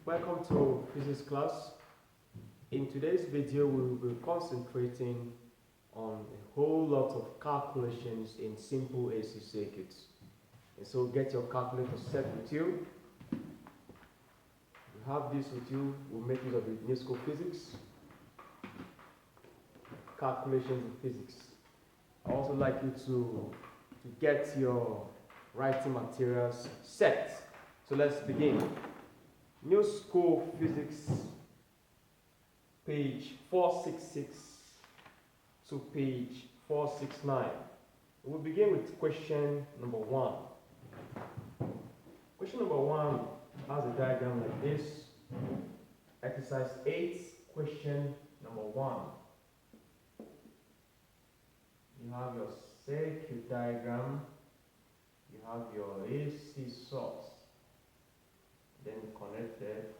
Welcome to physics class. In today's video, we will be concentrating on a whole lot of calculations in simple AC circuits. And so get your calculator set with you. You have this with you, we'll make use of the new school physics. Calculations in physics. I also like you to get your writing materials set. So let's begin. New School Physics, page 466 to page 469. We'll begin with question number 1. Question number 1 has a diagram like this. Exercise 8, question number 1. You have your circuit diagram, you have your AC source, then connected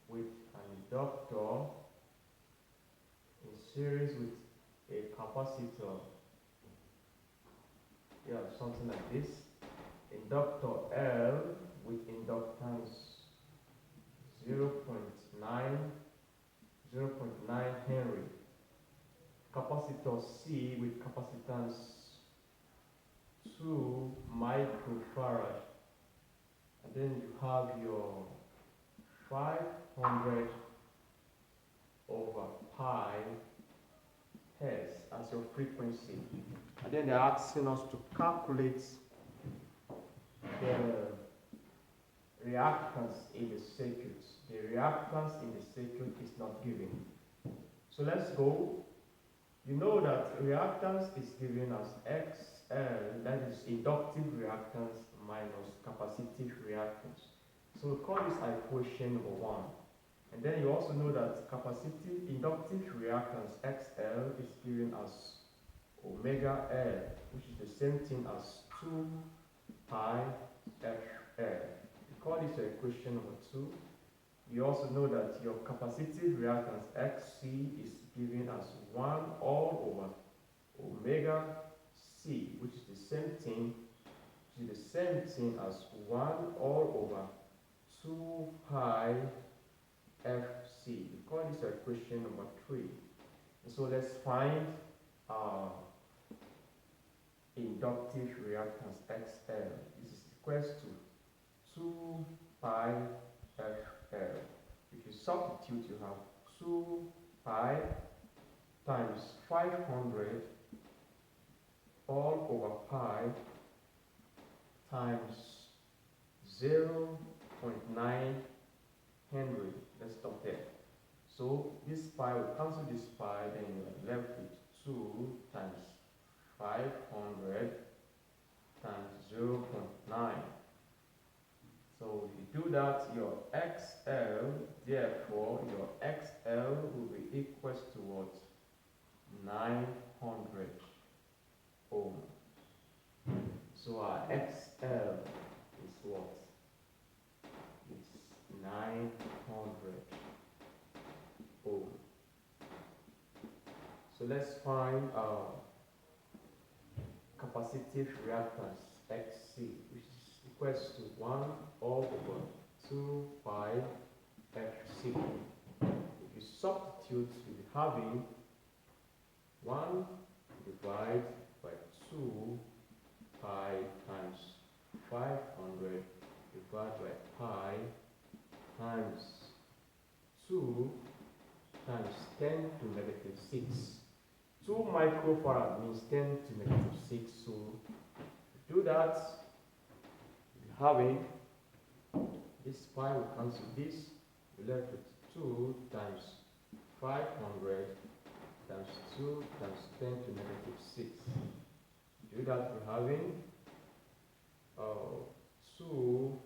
with an inductor in series with a capacitor. You have something like this. Inductor L with inductance 0.9 Henry. Capacitor C with capacitance 2 microfarad. And then you have your 500 over pi hertz as your frequency. And then they're asking us to calculate the reactance in the circuit. The reactance in the circuit is not given. So let's go. You know that reactance is given as XL, that is inductive reactance minus capacitive reactance. So we call this equation number 1. And then you also know that capacitive inductive reactance XL is given as omega L, which is the same thing as 2 pi FL. We call this equation number 2. You also know that your capacitive reactance XC is given as 1 all over omega C, which is the same thing as 1 all over 2 pi FC. We call this equation number 3. And so let's find inductive reactance XL. This is equals to 2 pi FL. If you substitute, you have 2 pi times 500 all over pi times 0.9 Henry. Let's stop there. So this pi will cancel this pi, then you are left with 2 times 500 times 0.9. So if you do that, your XL, therefore your XL will be equals to what? 900 ohm. So our XL is what? It's 900 ohm. So let's find our capacitive reactance XC, which is equals to 1 all over 2 pi FC. If you substitute, you'll be having 1 divided by 2 pi times 500 divided by pi times 2 times 10 to negative 6. 2 microfarad means 10 to negative 6. So to do that, you're having this pi will cancel this. You're left with 2 times 500 times 2 times 10 to negative 6. Do that, we're having 2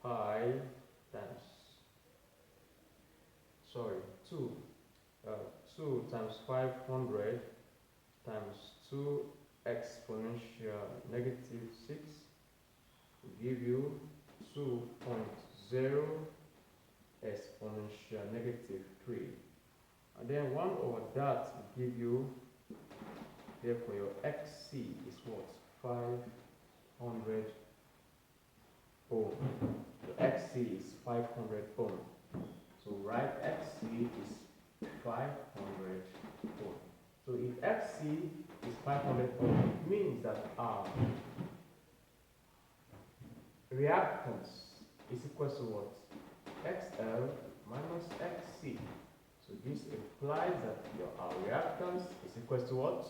pi times, 2 times 500 times 2 exponential negative 6 will give you 2.0 exponential negative 3. And then 1 over that will give you, therefore your XC is what? 500 ohm. The XC is 500 ohm. So write XC is 500 ohm. So if XC is 500 ohm, it means that our reactance is equal to what? XL minus XC. So this implies that our reactance is equal to what?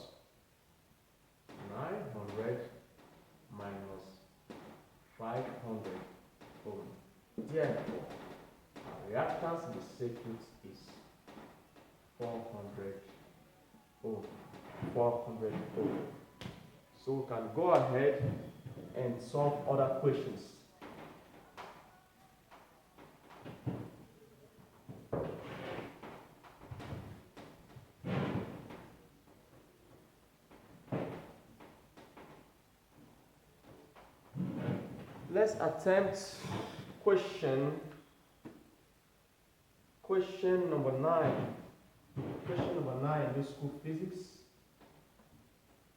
900 minus 500 ohm. Therefore, our reactance in the circuit is 400 ohm. 400 ohm. So we can go ahead and solve other questions. Let's attempt question number 9. Question number 9, new school physics.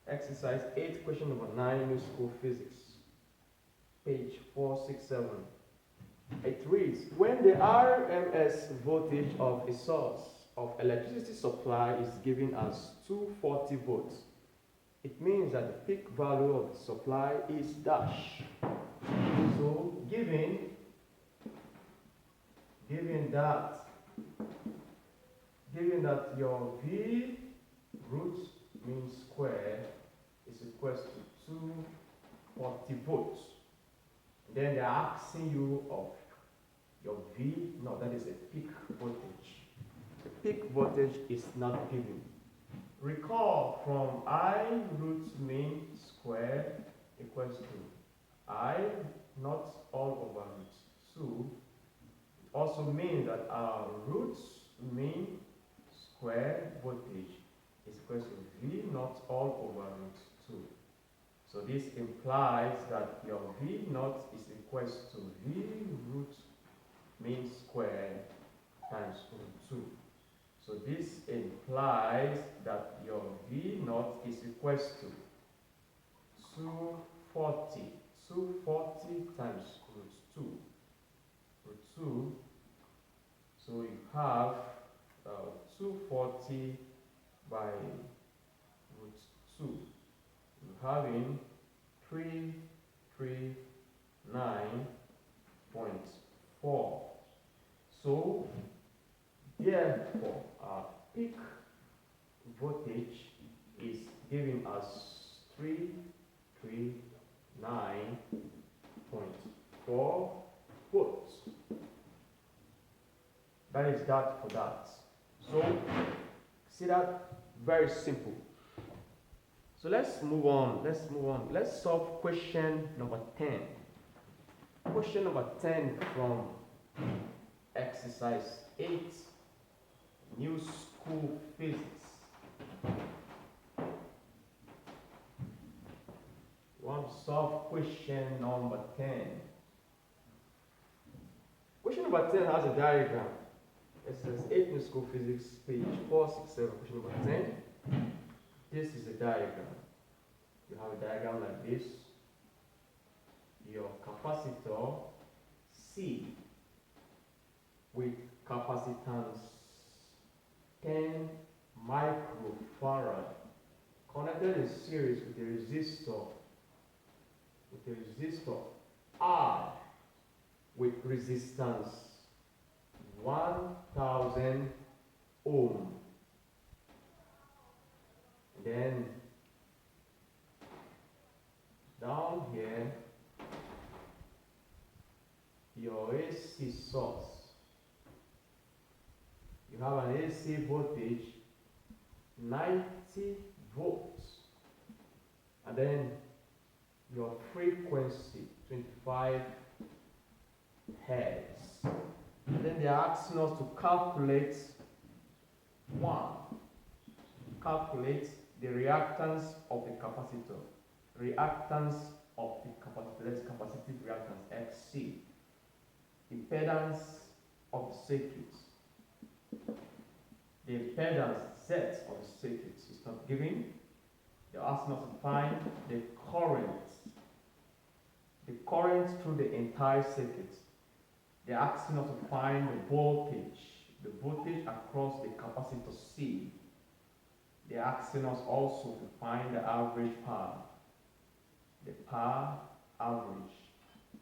Exercise 8, question number 9, new school physics. Page 467. It reads, when the r.m.s voltage of a source of electricity supply is given as 240 volts, it means that the peak value of the supply is dash. So given that your V root mean square is equal to 240 volts, then they're asking you of your V. No, that is a peak voltage. The peak voltage is not given. Recall from I root mean square equals to I not all over root 2. It also means that our root mean square voltage is equal to V not all over root 2. So this implies that your V naught is equal to V root mean square times root 2. So this implies that your V naught is equal to 240. 240 times root 2. Root 2. So you have 240 by root 2. You're having 339.4. So therefore our peak voltage is giving us 339.4 volts. That is that for that. So see that? Very simple. So let's move on. Let's solve question number 10. Question number 10 from exercise 8, new school physics. We want to solve question number 10. Question number 10 has a diagram. Exercise 8, new school physics, page 467. Question number 10. This is a diagram. You have a diagram like this. Your capacitor C with capacitance 10 microfarad connected in series with a resistor R with resistance 1000 ohm. Then down here, your AC source. You have an AC voltage 90 volts, and then your frequency 25 hertz. And then they are asking us to calculate the reactance of the capacitor. Reactance of the capacitor, that's capacitive reactance, XC. Impedance of the circuit. The impedance Z of the circuit is not given. They're asking us to find the current through the entire circuit. They're asking us to find the voltage across the capacitor C. They're asking us also to find the average power, the power average.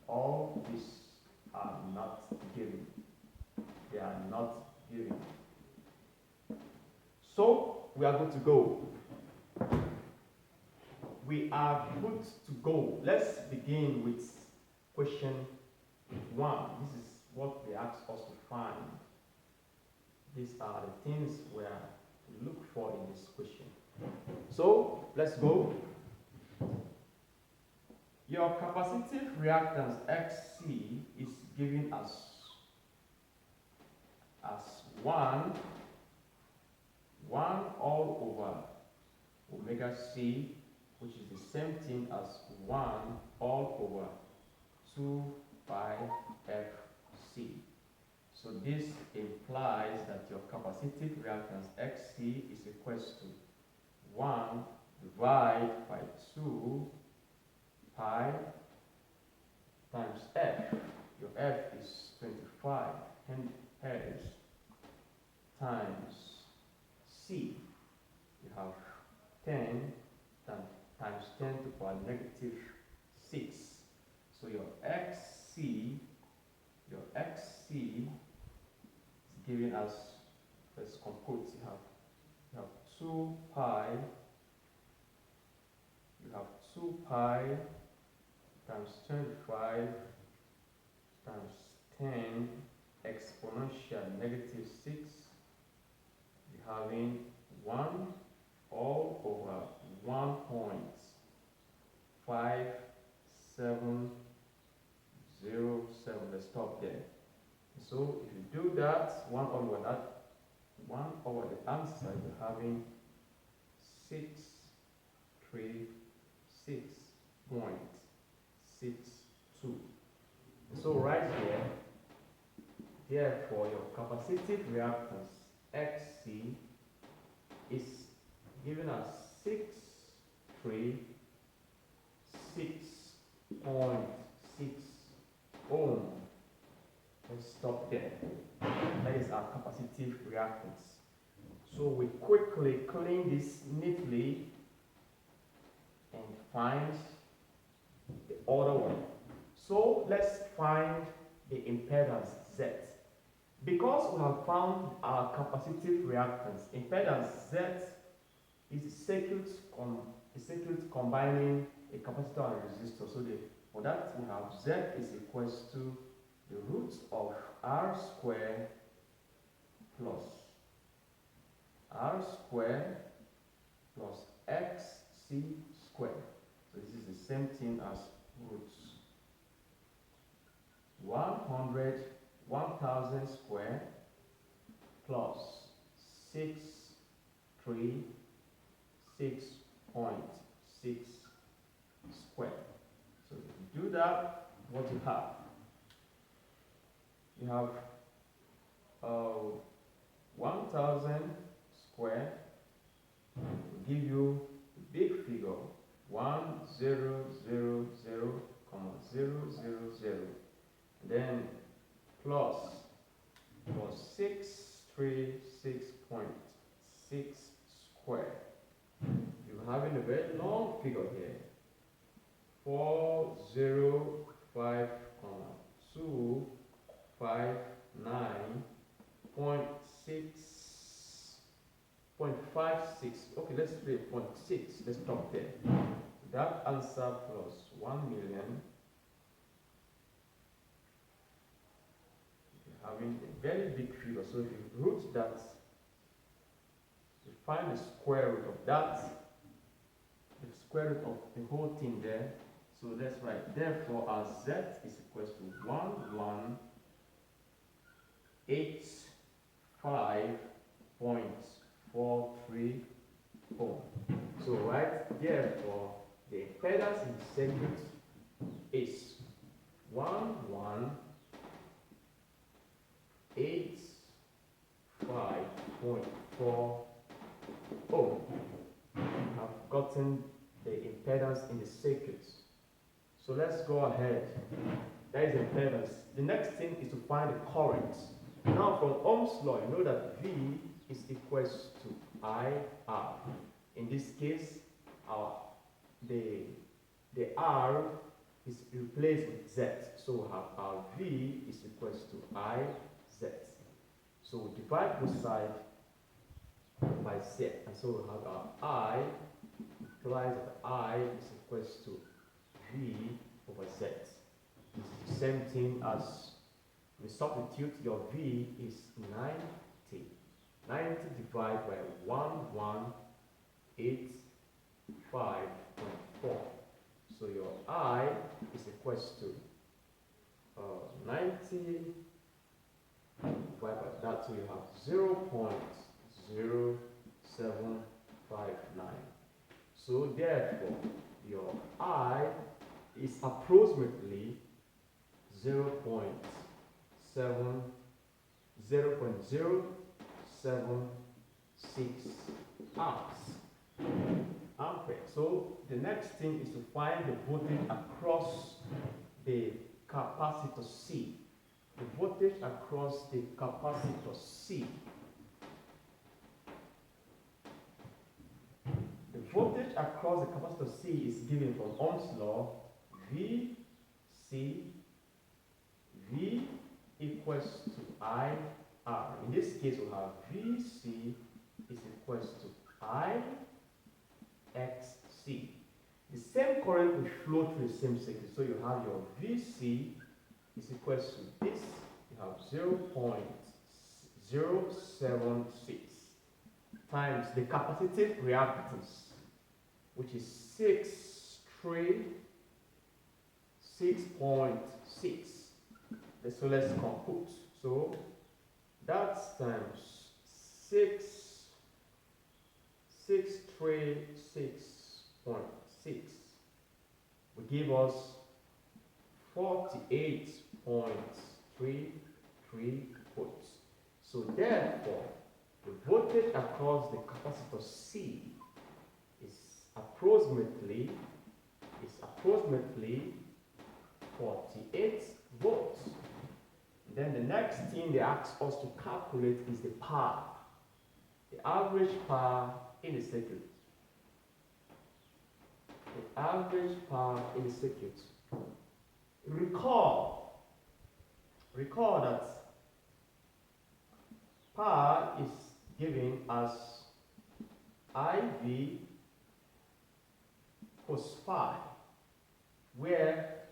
All these are not given. They are not given. So we are good to go. We are good to go. Let's begin with question 1. This is what they asked us to find. These are the things we are to look for in this question. So let's go. Your capacitive reactance XC is given as 1 all over omega C, which is the same thing as 1 all over 2 pi Fc. So this implies that your capacitive reactance Xc is equals to 1 divided by 2 pi times F. Your F is 25 Hz times C. You have 10 times 10 to the power negative 6. So your XC is giving us, let's compute, you have 2 pi, times 25 times 10 exponential negative 6. You're having 1 all over 1.5707. Let's stop there. So if you do that, 1 over the answer, you're having 636.62. So right here, therefore your capacitive reactance Xc is given as 636.6 ohm. Let's stop there. That is our capacitive reactance. So we quickly clean this neatly and find the other one. So let's find the impedance Z. Because we have found our capacitive reactance, impedance Z is a circuit combining a capacitor and a resistor. So for that we have Z is equals to the root of R squared plus XC squared. So this is the same thing as roots 1000 squared plus 636.6 squared. So if you do that, what you have? You have 1000 squared will give you the big figure 1000, 000, then plus 636.6 squared. You're having a very long figure here. 405,259.6 0.56. Okay, let's play 0.6. Let's stop there. That answer plus 1 million. You're having a very big figure. So if you root that, you find the square root of that, the square root of the whole thing there. So that's right. Therefore, our Z is equal to 1185.43 ohm. So right, therefore, the impedance in the circuit is 1185.4 ohm. I've gotten the impedance in the circuit. So let's go ahead That is impedance. The next thing is to find the current. Now from Ohm's law, you know that V is equals to IR. In this case, the R is replaced with Z. So we have our V is equals to IZ. So we divide both sides by Z. And so we have our I implies that I is equals to V over Z. This is the same thing as we substitute. Your V is 90. 90 divided by 1185.4. So your I is equals to 90 divided by that, so you have 0.0759. So therefore, your I is approximately 0.076 ampere. So the next thing is to find the voltage across the capacitor C. The voltage across the capacitor C. The voltage across the capacitor C is given from Ohm's law. V equals to IR. In this case, we have VC is equals to IXC. The same current will flow through the same circuit. So you have your VC is equals to this. You have 0.076 times the capacitive reactance, which is 6.6. So let's compute. So that's times 636.6 will give us 48.33 volts. So therefore, the voltage across the capacitor C is approximately 48 volts. Then the next thing they ask us to calculate is the power, the average power in the circuit. The average power in the circuit. Recall that power is given as IV cos phi, where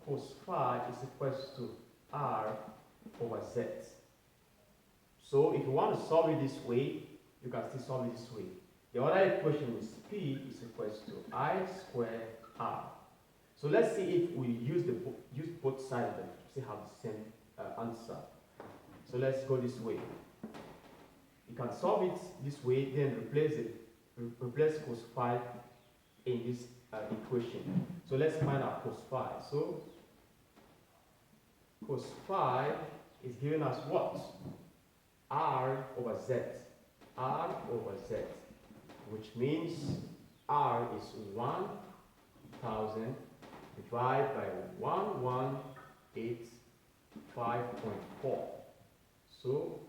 cos phi is equals to R over Z. So if you want to solve it this way, you can still solve it this way. The other equation is P is equals to I squared R. So let's see if we use both sides and still have the same answer. So let's go this way. You can solve it this way, then replace cos phi in this equation. So let's find out cos phi. So cos phi is giving us what? R over Z. R over Z, which means R is 1000 divided by 1185.4. So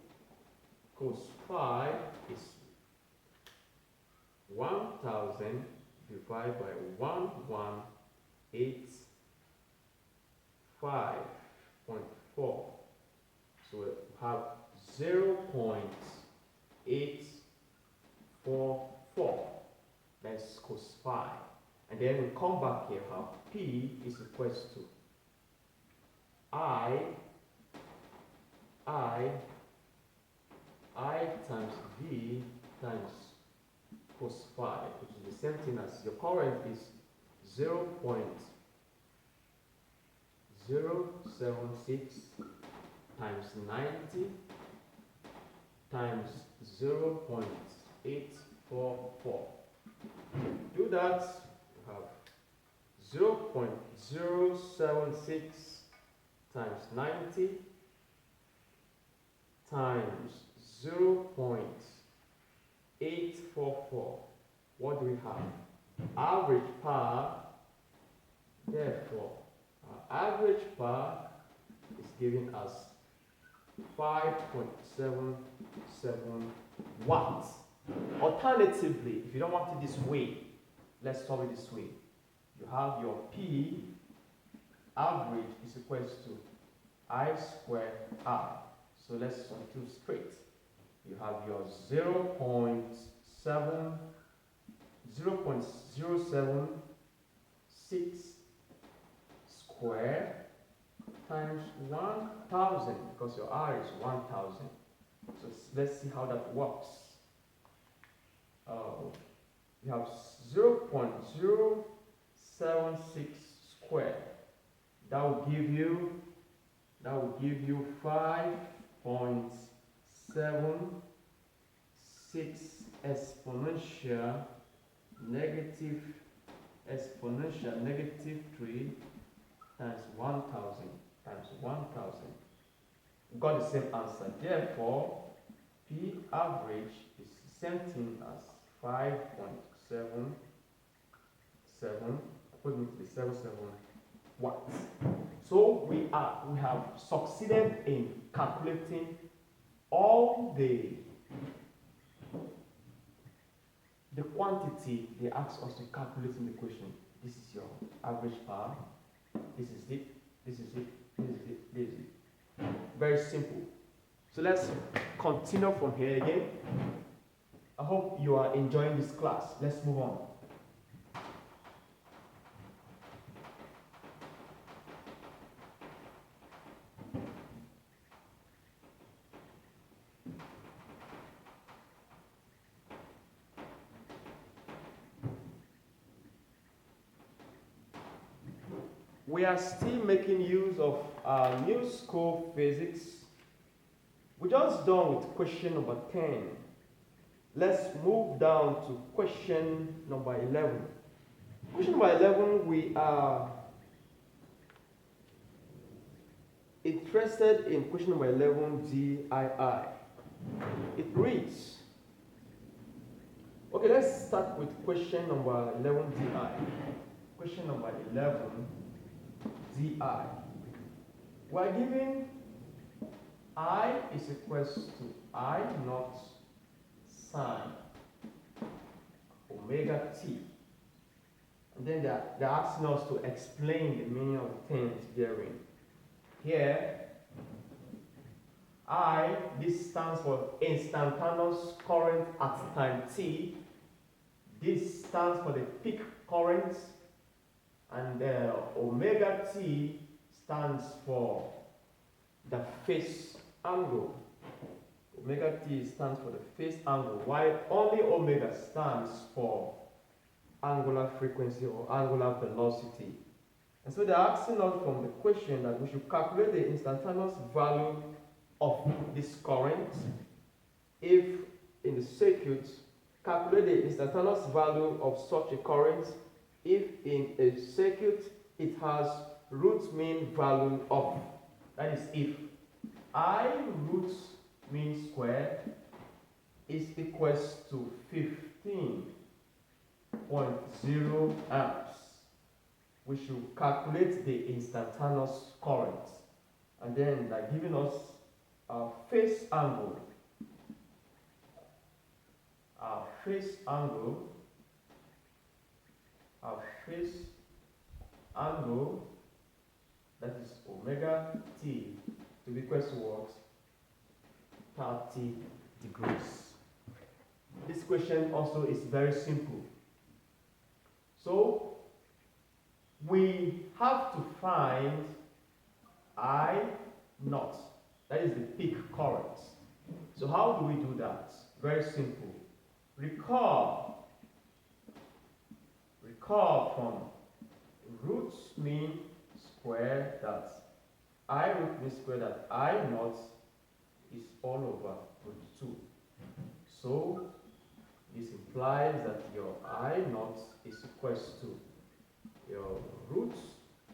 cos phi is 1000 divided by 1185.4. So we have 0.844. That's cos phi. And then we come back here, have P is equals to I times V times cos phi, which is the same thing as your current is 0.076 times 90 times 0.844. Do that, you have 0.076 times 90 times 0.844. What do we have? Average power, therefore, average power is giving us 5.77 watts. Alternatively, if you don't want it this way, let's solve it this way. You have your P average is equals to I squared R. So let's substitute straight. You have your 0.076 square times 1000, because your R is 1000. So let's see how that works. You have 0.076 squared. That will give you 5.76 exponential negative 3 times 1000 times 1000. We got the same answer. Therefore, P average is the same thing as 5.77, approximately 77 watts. So we have succeeded in calculating all the quantity they asked us to calculate in the question. This is your average power. This is it. This is it. This is it. This is it. Very simple. So let's continue from here again. I hope you are enjoying this class. Let's move on. We are still making use of our new school physics. We're just done with question number 10. Let's move down to question number 11. Question number 11, we are interested in question number 11, DII. It reads, okay, let's start with question number 11, DI. Question number 11, DI. We're given I is equals to I naught sine omega t. And then they're asking us to explain the meaning of the terms therein. Here, I, this stands for instantaneous current at time t. This stands for the peak current. And omega t stands for the phase angle. Omega t stands for the phase angle, while only omega stands for angular frequency or angular velocity. And so they're asking us from the question that we should calculate the instantaneous value of this current. If in the circuit, calculate the instantaneous value of such a current if in a circuit it has root mean value of. That is, if I root mean square is equals to 15.0 amps, we should calculate the instantaneous current. And then they're giving us our phase angle. Our phase angle that is omega t to be equal to what? 30 degrees. This question also is very simple. So we have to find I naught, that is the peak current. So how do we do that? Very simple. Recall from root mean square that I root mean square that I naught is all over root 2. So this implies that your I naught is equals to your root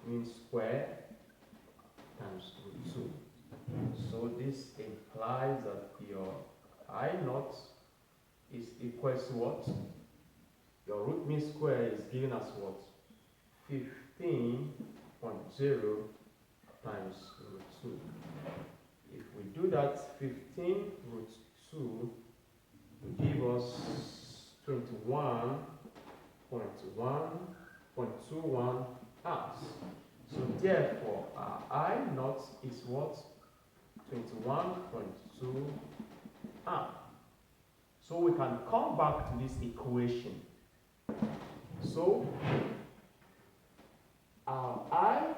mean square times root 2. So this implies that your I naught is equals to what? Your root mean square is giving us what? 15.0 times root 2. If we do that, 15 root 2 will give us 21.21 amps. So therefore, our I naught is what? 21.2 amp. So we can come back to this equation. So our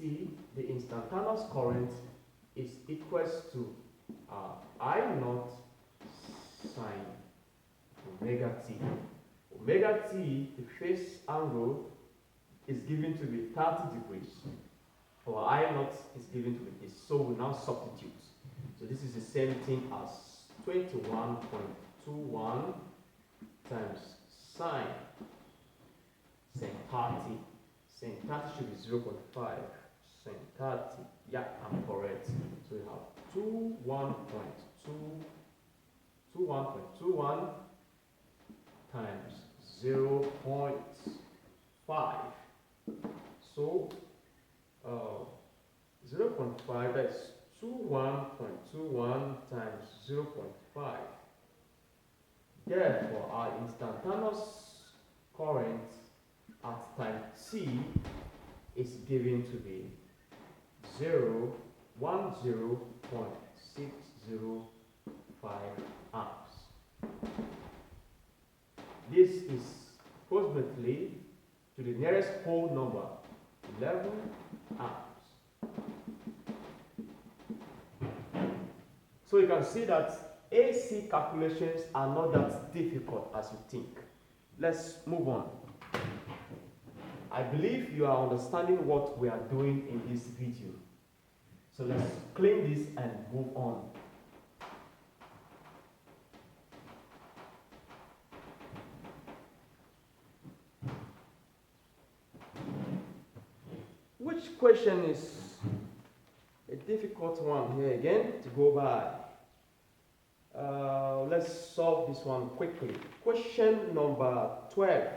IT, the instantaneous current, is equals to I naught sine omega t. Omega t, the phase angle, is given to be 30 degrees. Or I naught is given to be this. So we now substitute. So this is the same thing as 21.21 times sine 30. Sine 30 should be 0.5. Sine 30. Yeah, I'm correct. So we have 21.21 times 0.5. So 0.5, that's 21.21 times 0.5. Therefore, our instantaneous current at time t is given to be 10.605 amps. This is approximately, to the nearest whole number, 11 amps. So you can see that AC calculations are not that difficult as you think. Let's move on. I believe you are understanding what we are doing in this video. So let's clean this and move on. Which question is a difficult one here again to go by? Let's solve this one quickly. Question number 12,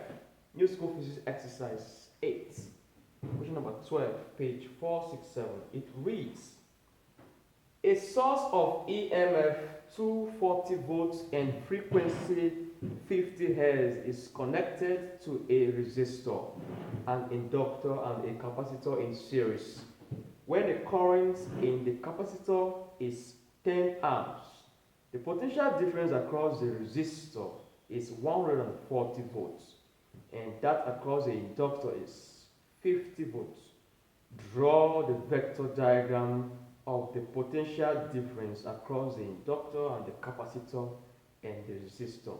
New School Physics Exercise 8. Question number 12, page 467. It reads, a source of EMF 240 volts and frequency 50 Hz is connected to a resistor, an inductor, and a capacitor in series. When the current in the capacitor is 10 amps, the potential difference across the resistor is 140 volts, and that across the inductor is 50 volts. Draw the vector diagram of the potential difference across the inductor and the capacitor and the resistor.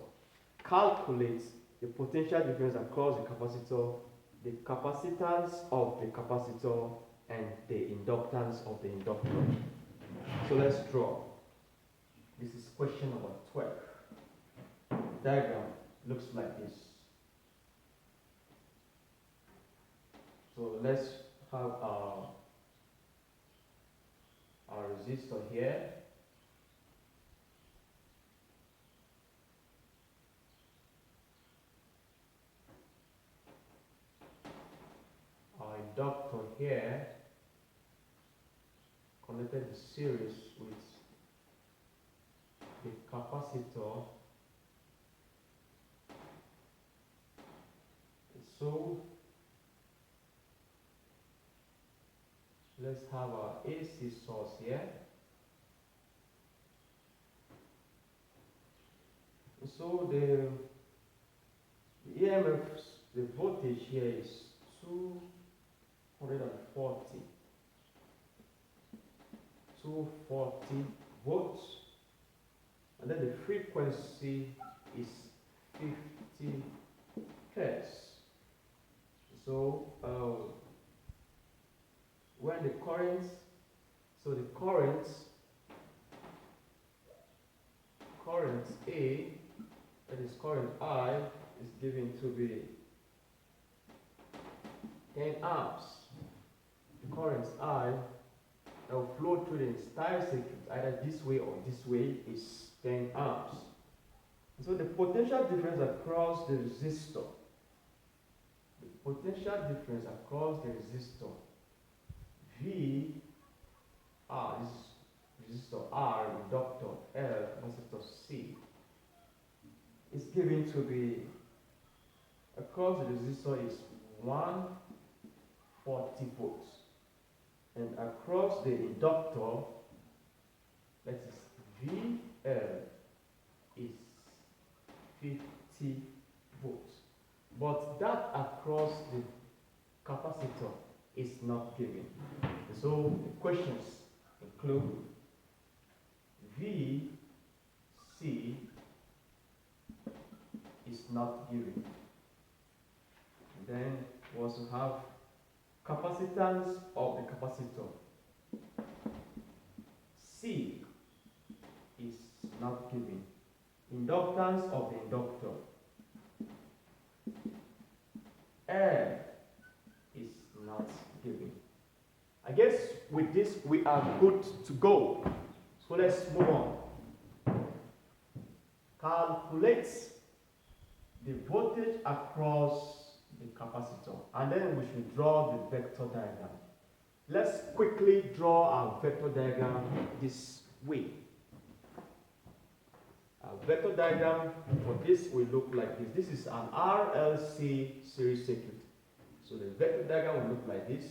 Calculate the potential difference across the capacitor, the capacitance of the capacitor, and the inductance of the inductor. So let's draw. This is question number 12. Diagram looks like this. So let's have our resistor here. Our inductor here, connected in series with the capacitor. So let's have our AC source here. So the EMF, the voltage here is 240 volts, and then the frequency is 50 Hz. So when the current, so the current A, that is current I, is given to be 10 amps. The current I that will flow through the entire circuit, either this way or this way, is 10 amps. So the potential difference across the resistor, the potential difference across the resistor V R, this is resistor R, inductor L, capacitor C, is given to be across the resistor is 140 volts, and across the inductor, that is VL, is 50 volts. But that across the capacitor is not given. So the questions include VC is not given. And then we also have capacitance of the capacitor. C is not given. Inductance of the inductor. L is not given. I guess with this we are good to go. So let's move on. Calculate the voltage across the capacitor, and then we should draw the vector diagram. Let's quickly draw our vector diagram this way. Our vector diagram for this will look like this. This is an R.L.C series circuit. So the vector diagram will look like this.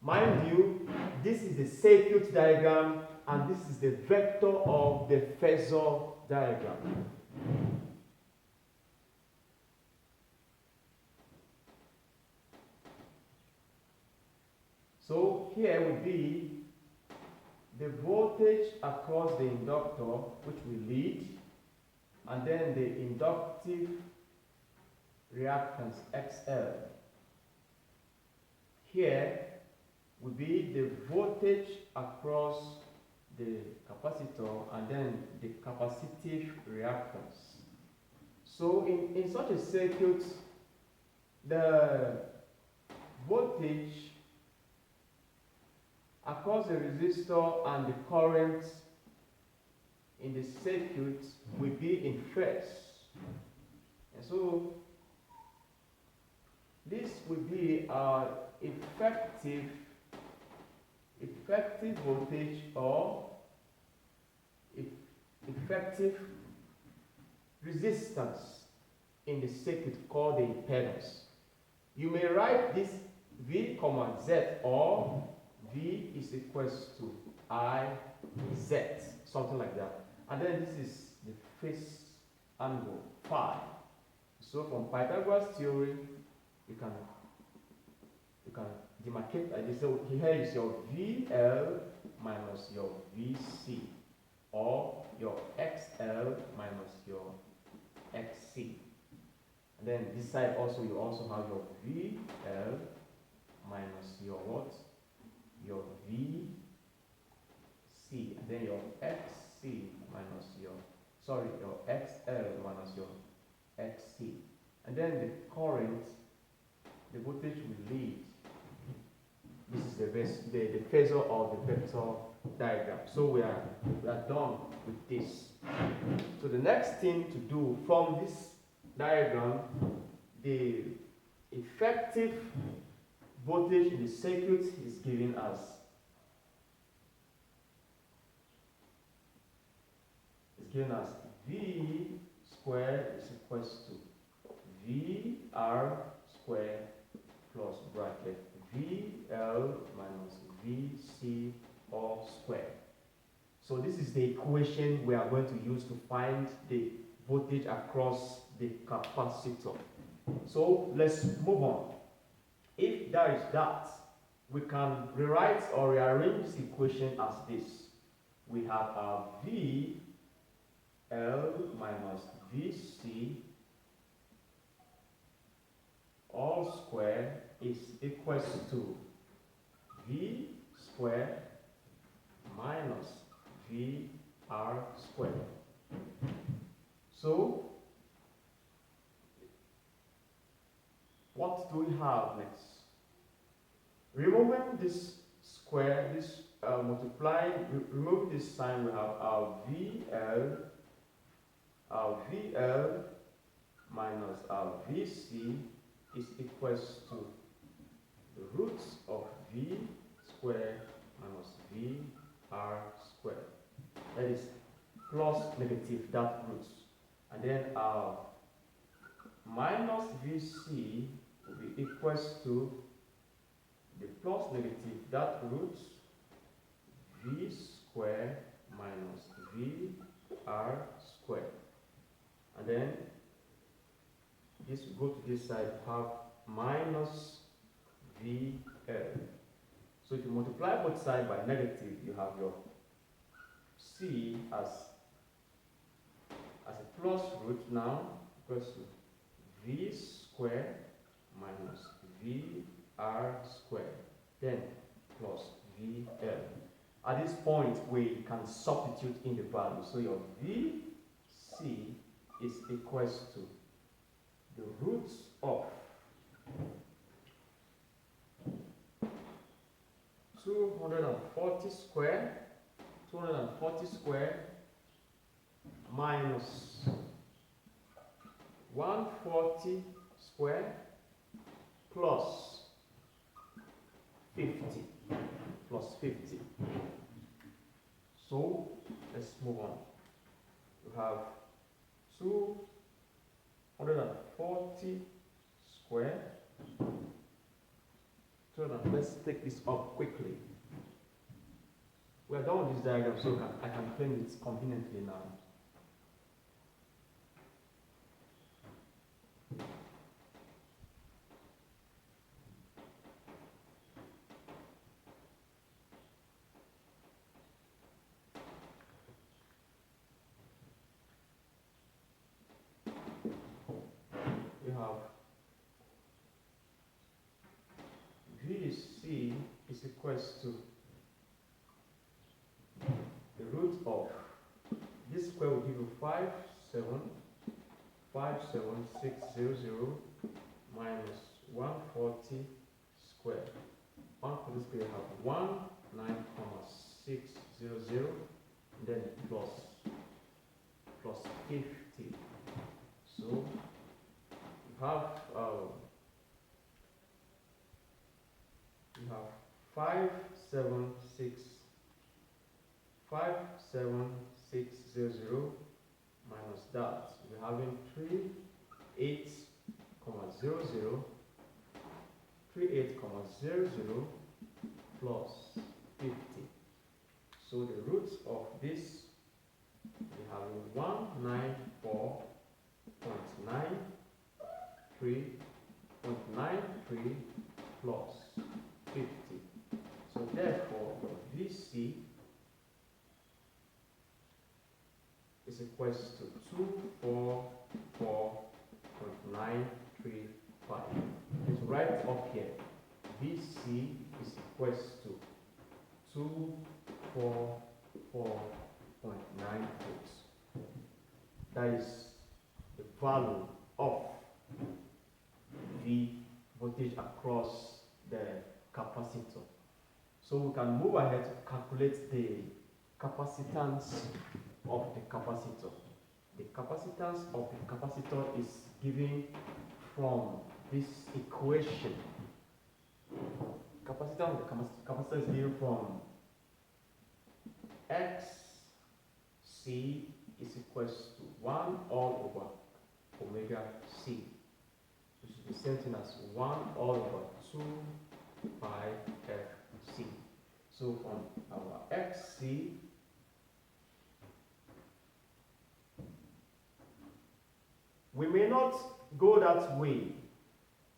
Mind you, this is the circuit diagram and this is the vector of the phasor diagram. So here would be the voltage across the inductor, which will lead, and then the inductive reactance XL. Here would be the voltage across the capacitor and then the capacitive reactance. So in such a circuit, the voltage across the resistor and the current in the circuit will be in phase. And so this will be our effective voltage or effective resistance in the circuit called the impedance. You may write this V, Z, or V is equals to I, Z, something like that. And then this is the phase angle, phi. So from Pythagoras theorem, you can demarcate like this. So here is your VL minus your VC, or your XL minus your XC. And then this side also, you also have your VL minus your what? Your VC, and then your XC minus your XL minus your XC. And then the current, the voltage will lead. This is the phasor of the vector diagram. So we are done with this. So the next thing to do from this diagram, the effective voltage in the circuit is given as V squared is equals to VR squared plus bracket VL minus VC all squared. So this is the equation we are going to use to find the voltage across the capacitor. So let's move on. If there is that, we can rewrite or rearrange this equation as this. We have our VL minus VC all square is equals to V squared minus VR squared. So what do we have next? Removing this square, this multiplying, remove this sign, we have our VL minus VC is equals to the roots of V square minus VR square. That is plus negative that roots. And then our minus VC will be equals to the plus negative that roots V square minus VR square. And then this will go to this side, have minus VL. So if you multiply both sides by negative, you have your C as a plus root now equals to V square minus VR square, then plus VL. At this point, we can substitute in the value. So your VC is equals to the roots of 240 square minus 140 square plus 50 plus 50. So let's move on. We have 240 square. Let's take this up quickly. We are done with this diagram, so I can claim it conveniently now. We have VC is equals to the root of this square will give you 57600 minus 140 square. 140 square you have 19,600, then plus 50. So you have 57600 minus that. We're having 38,00 plus 50. So the roots of this, we have 194.93 plus 50. So therefore, VC is equals to 244.935. It's right up here. VC is equals to 244.9 volts. That is the value of the voltage across the capacitor. So we can move ahead to calculate the capacitance of the capacitor. The capacitance of the capacitor is given from this equation. Capacitance of the capacitor is given from XC is equals to 1 all over omega C, which is the same thing as 1 all over 2 pi FC. So from our XC, we may not go that way.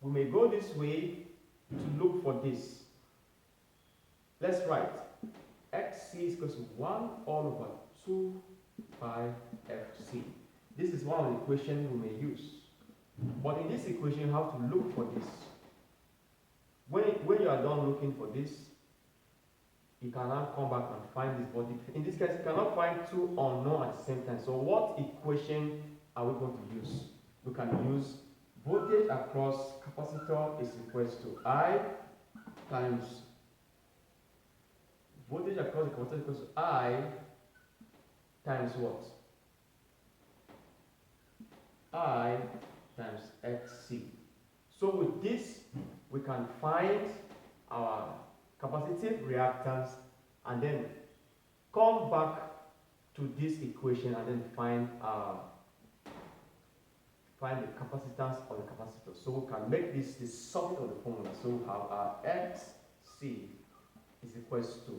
We may go this way to look for this. Let's write XC is equal to 1 all over 2 pi FC. This is one of the equations we may use. But in this equation, you have to look for this. When you are done looking for this, you can now come back and find this. But in this case, you cannot find two unknown at the same time. So what equation are we going to use? We can use voltage across capacitor is equals to I times voltage across the capacitor equals to I times what? I times XC. So with this, we can find our capacitive reactance and then come back to this equation and then find the capacitance of the capacitor. So we can make this the sum of the formula. So we have our XC is equals to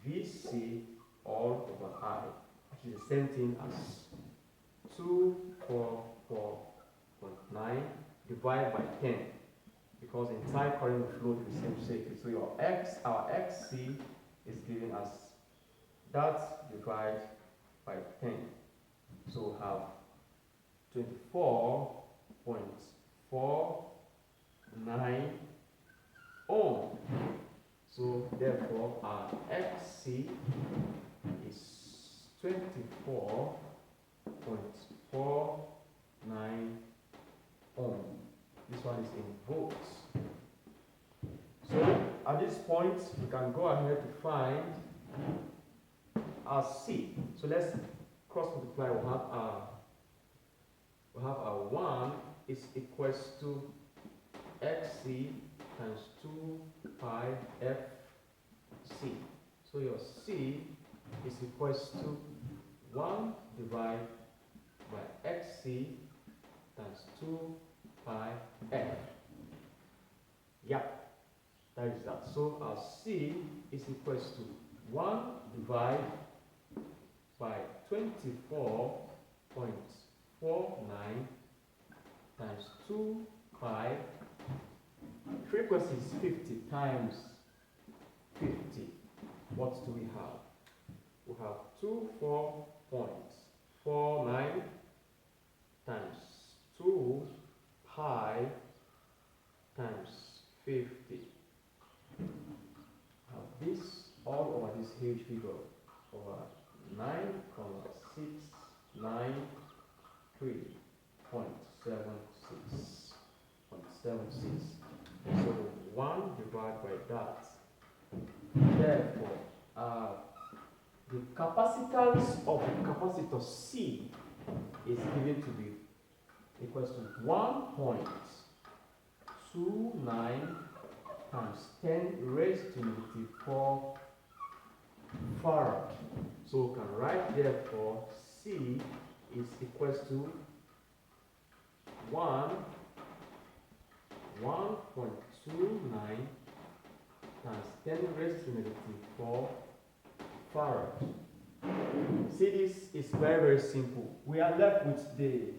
VC all over I, which is the same thing as 244.9 divided by 10, because entire current will flow to the same circuit. So our XC is given as that divided by 10. So we have 24.49 ohm. So therefore our XC is 24.49 ohm. This one is in volts. So at this point we can go ahead to find our C. So let's cross multiply. We have our 1 is equals to XC times 2 pi FC. So your C is equals to 1 divided by XC times 2 pi F. Yeah, that is that. So our C is equals to 1 divided by 24.49 times 2 pi. Frequency is 50 times 50. What do we have? We have 24.49 times 2 pi times 50. Have this all over this huge figure over 9,693.76. So 1 divided by that. Therefore, the capacitance of the capacitor C is given to be equals to 1.29 times 10 raised to -4 farad. So we can write therefore C is equals to 1.29 times 10 raised to -4 farad. See, this is very, very simple. We are left with the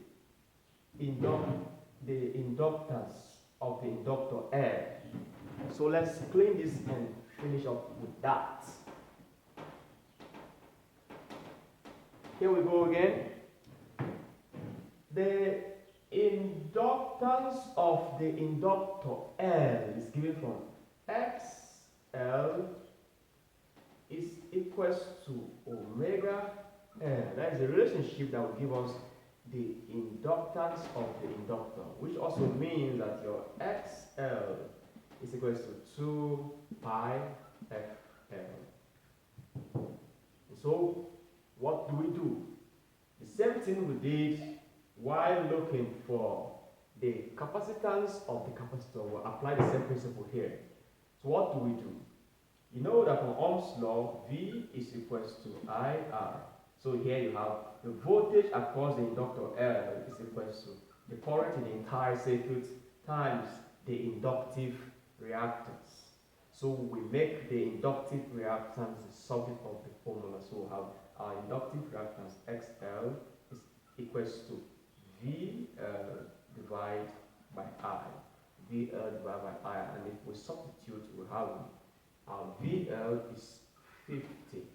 inductance of the inductor L. So let's clean this and finish up with that. Here we go again. The inductance of the inductor L is given from XL is equals to omega L. That is a relationship that will give us the inductance of the inductor, which also means that your XL is equals to 2 pi FL. So what do? The same thing we did while looking for the capacitance of the capacitor. We'll apply the same principle here. So what do? You know that from Ohm's law, V is equals to IR. So here you have the voltage across the inductor L is equals to the current in the entire circuit times the inductive reactance. So we make the inductive reactance the subject of the formula. So we have our inductive reactance XL is equals to VL divided by I. VL divided by I. And if we substitute, we have our VL is 50.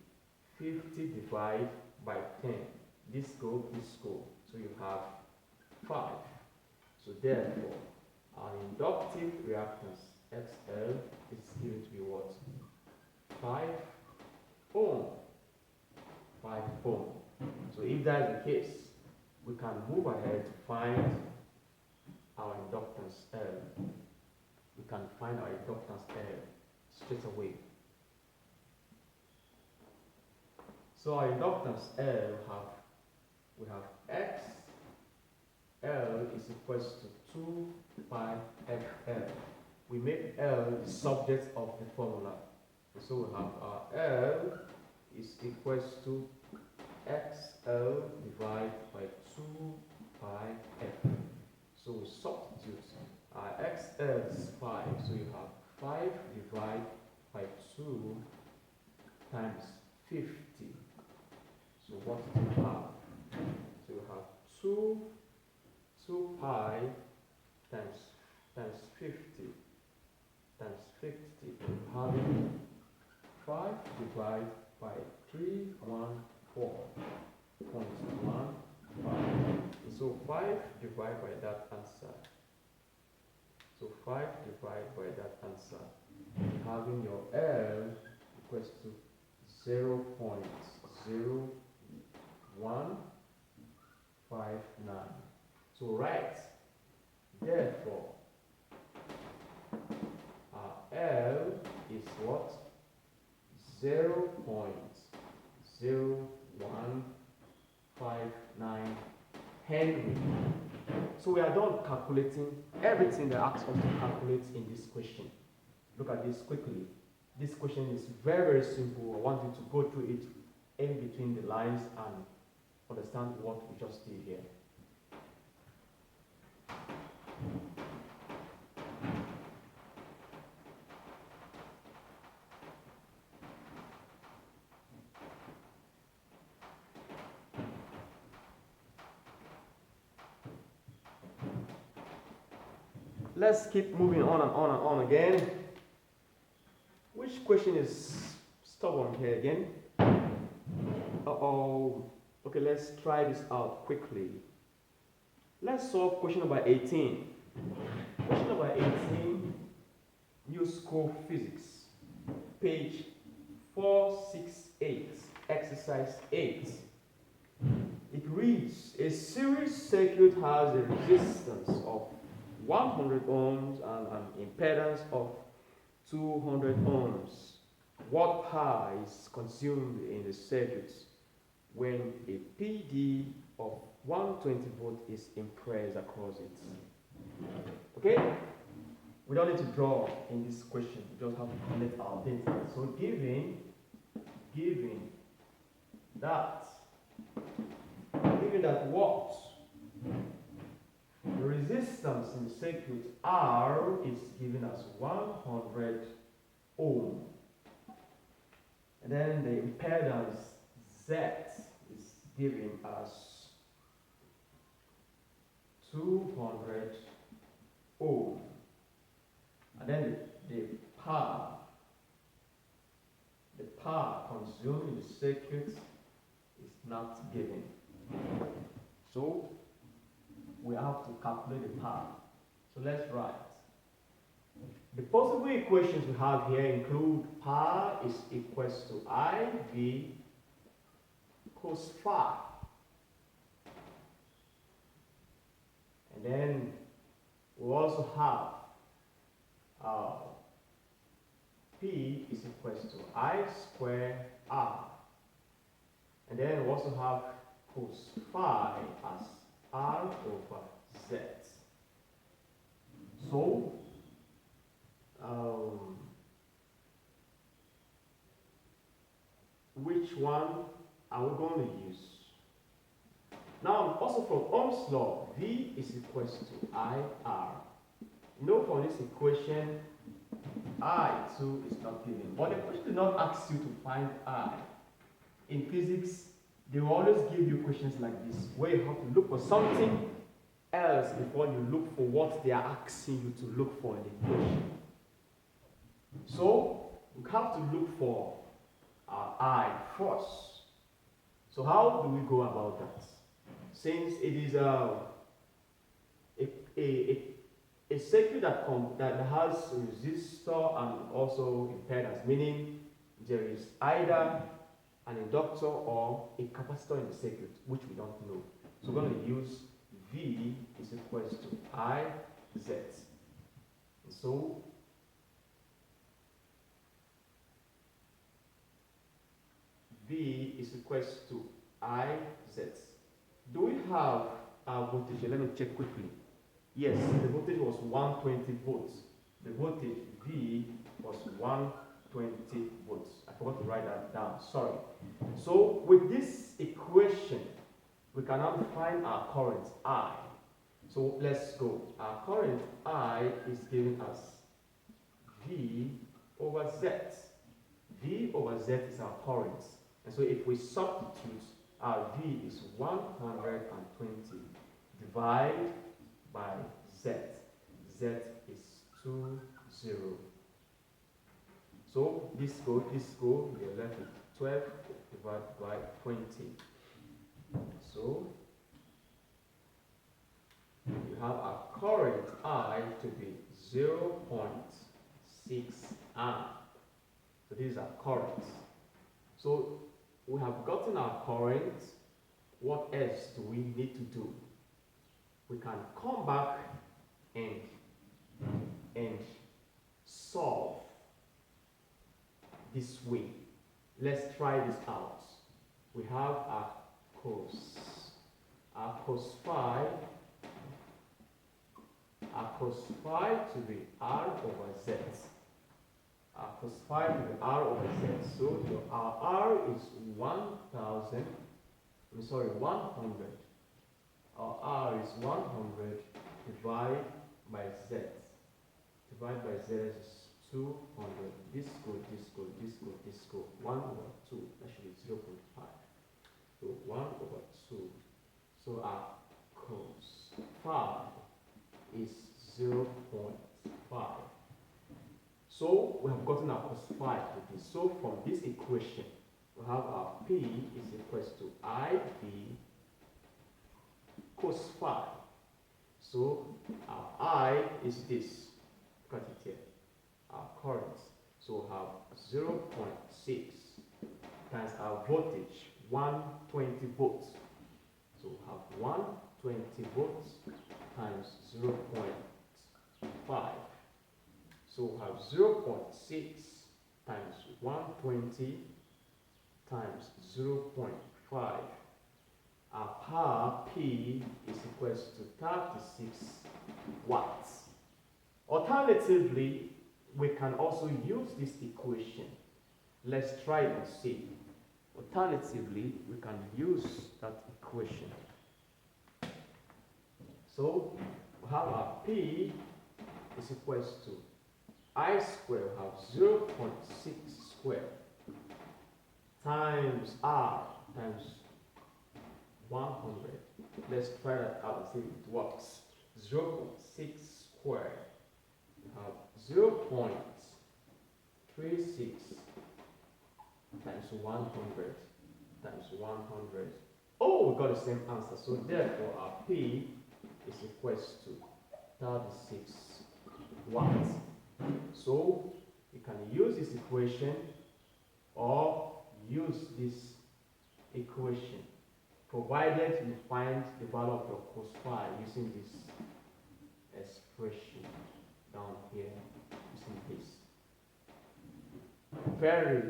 50 divided by 10. This go. So you have 5. So therefore, our inductive reactance XL is given to be what? 5 ohm. 5 ohm. So if that is the case, we can move ahead to find our inductance L. We can find our inductance L straight away. So our inductance L we have L is equals to 2 pi FL. We make L the subject of the formula. So we have our L is equals to XL divided by 2 pi F. So we substitute. Our XL is 5, so you have 5 divided by 2 times 50. So what do you have? So you have 2 pi times 50 times 50. You have 5 divided by 314.15. So 5 divided by that answer. So 5 divided by that answer. Having your L equals to 0.0159. So right, therefore, our L is what? 0.0159 Henry. So we are done calculating everything they asked us to calculate in this question. Look at this quickly. This question is very, very simple. I want you to go through it in between the lines and understand what we just did here. Let's keep moving on and on and on again. Which question is stubborn here again? Uh-oh. Okay, let's try this out quickly. Let's solve question number 18. Question number 18, New School Physics, page 468, exercise 8. It reads, a series circuit has a resistance of 100 ohms and an impedance of 200 ohms. What power is consumed in the circuit when a PD of 120 volt is impressed across it? Okay? We don't need to draw in this question. We just have to collect our data. So given that what? The resistance in the circuit R is given as 100 ohm. And then the impedance Z is given as 200 ohm. And then the power consumed in the circuit is not given. So we have to calculate the power. So let's write. The possible equations we have here include power is equals to IV cos phi. And then we also have P is equals to I square R. And then we also have cos phi as R over Z. So, which one are we going to use? Now, also from Ohm's law, V is equals to IR. You know, for this equation, I2 is not given. But the question did not ask you to find I. In physics, they will always give you questions like this, where you have to look for something else before you look for what they are asking you to look for in the equation. So, we have to look for our I first. So how do we go about that? Since it is a circuit that has a resistor and also impedance, meaning there is either an inductor or a capacitor in the circuit, which we don't know. So we're going to use V is equals to IZ. So V is equals to IZ. Do we have our voltage here. Let me check quickly. Yes, the voltage was 120 volts. The voltage V was 120 volts. I forgot to write that down, sorry. So with this equation, we can now find our current I. So let's go. Our current I is giving us V over Z. V over Z is our current. And so if we substitute, our V is 120 divided by Z. Z is 20. So this go, we are left with 12 divided by 20. So you have our current I to be 0.6 amp. So this is our current. So we have gotten our current. What else do we need to do? We can come back and solve this way. Let's try this out. We have our cos phi, to be R over Z. Our cos phi to be R over Z. So our R is 100. Our R is 100 divided by Z. Divided by Z is 200. This go. 1 over 2. That should be 0.5. So 1 over 2. So our cos phi is 0.5. So we have gotten our cos phi with this. So from this equation, we have our P is equals to IB cos phi. So our I is this. Look at it here. Our current. So we have 0.6 times our voltage, 120 volts. So we have 120 volts times 0.5. So we have 0.6 times 120 times 0.5. Our power P is equals to 36 watts. Alternatively, we can also use this equation. Let's try it and see. Alternatively, we can use that equation. So we have our P is equals to I square, we have 0.6 square times R times 100. Let's try that out and see if it works. 0.6 square, we have 0.36 times 100 times 100. Oh, we got the same answer. So therefore our P is equals to 36 watts. So you can use this equation or use this equation, provided you find the value of your cos phi using this expression down here, using this. Very,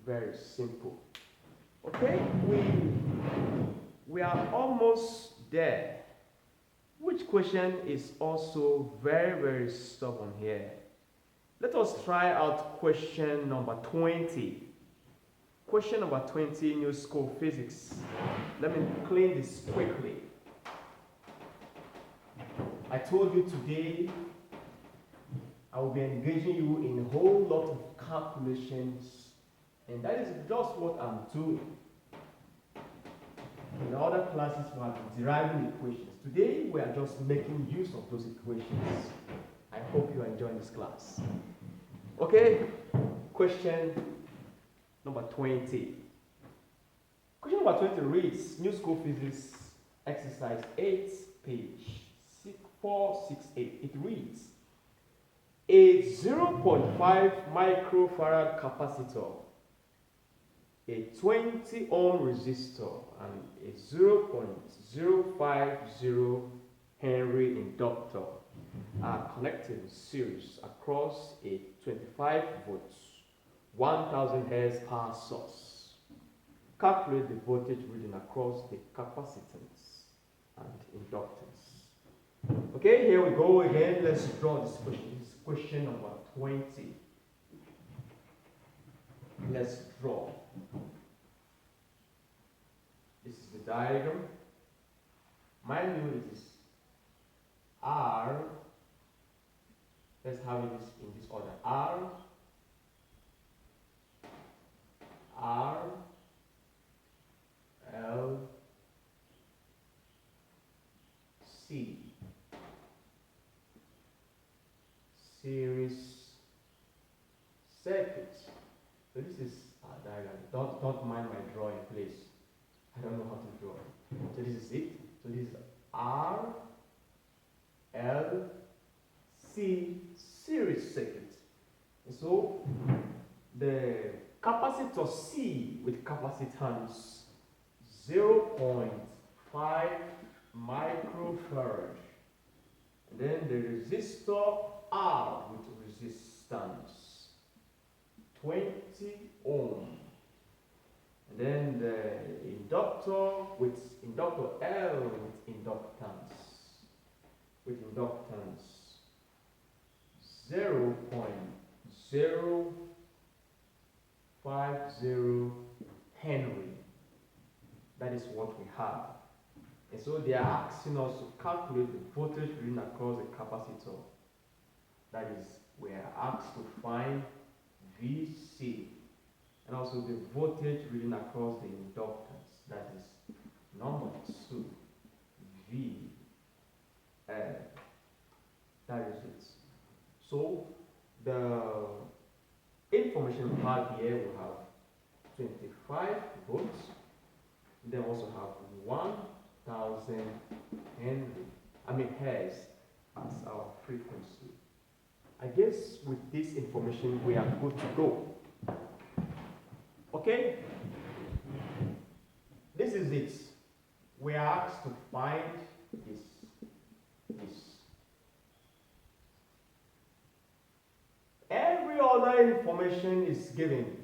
very simple. Okay, we are almost there. Which question is also very, very stubborn here? Let us try out question number 20. Question number 20, new school physics. Let me clean this quickly. I told you today I will be engaging you in a whole lot of calculations, and that is just what I'm doing. In other classes, we have been deriving equations. Today, we are just making use of those equations. I hope you are enjoying this class. Okay, question number 20. Question number 20 reads, New School Physics, exercise 8, page 468. It reads, a 0.5 microfarad capacitor, a 20 ohm resistor, and a 0.050 Henry inductor are connected in series across a 25 volts, 1000 Hz power source. Calculate the voltage reading across the capacitance and inductance. Okay, here we go again. Let's draw this question. This is question number 20. Let's draw. This is the diagram. Mind you, it is R. Let's have it in this order. R, L, C. Series circuits. So this is a diagram. Don't mind my drawing, please. I don't know how to draw. So this is it. So this is R, L, C series circuit. And so the capacitor C with capacitance 0.5 microfarad. And then the resistor R with resistance 20 ohm. And then the inductor with inductor L with inductance. With inductance 0.050 Henry. That is what we have. And so they are asking us to calculate the voltage reading across the capacitor. That is, we are asked to find VC. And also the voltage reading across the inductance. That is number 2. V. That is it. So the information we have here, we have 25 volts. Then also have 1000 hertz as our frequency. I guess with this information we are good to go. Okay? This is it. We are asked to find this. Every other information is given,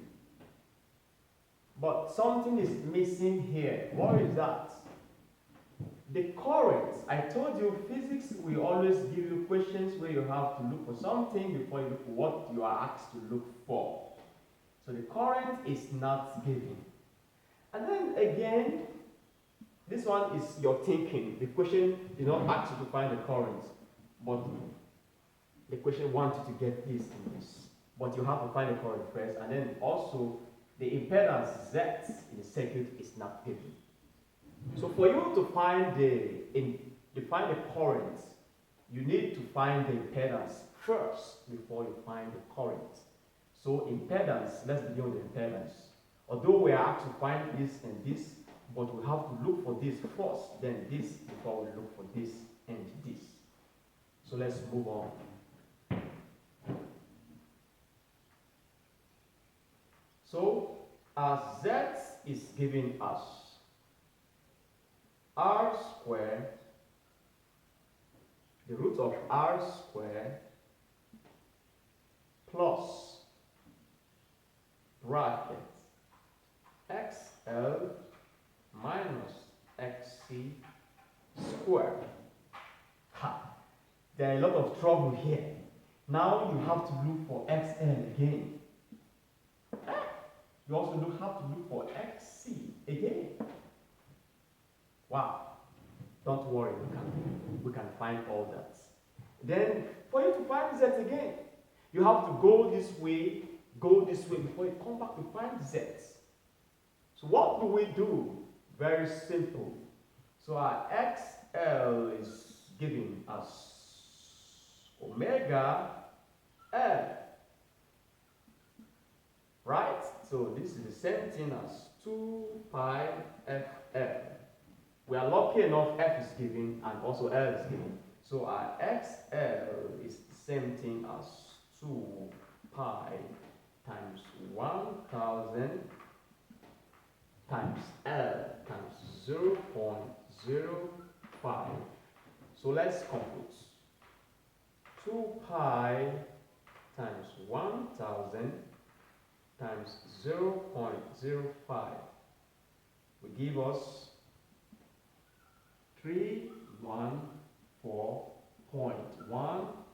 but something is missing here. What is that? The current. I told you physics will always give you questions where you have to look for something before you look for what you are asked to look for. So the current is not given. And then again, this one is your thinking. The question did not ask you to find the current, but the question wants you to get this and this. But you have to find the current first, and then also the impedance Z in the circuit is not given. So for you to find the current, you need to find the impedance first before you find the current. So impedance, let's begin with the impedance. Although we are asked to find this and this, but we have to look for this first, then this, before we look for this and this. So let's move on. So as Z is giving us R squared, the root of R squared plus bracket XL minus XC squared. Ha! There are a lot of trouble here. Now you have to look for XL again. You also have to look for XC again. Wow. Don't worry, we can find all that. Then for you to find Z again, you have to go this way before you come back to find Z. So what do we do? Very simple. So our XL is giving us omega L. Right? So this is the same thing as 2 pi FL. We are lucky enough F is given and also L is given. So our XL is the same thing as 2 pi times 1000 times L times 0.05. So let's compute. 2 pi times 1000 times 0.05 will give us 314.1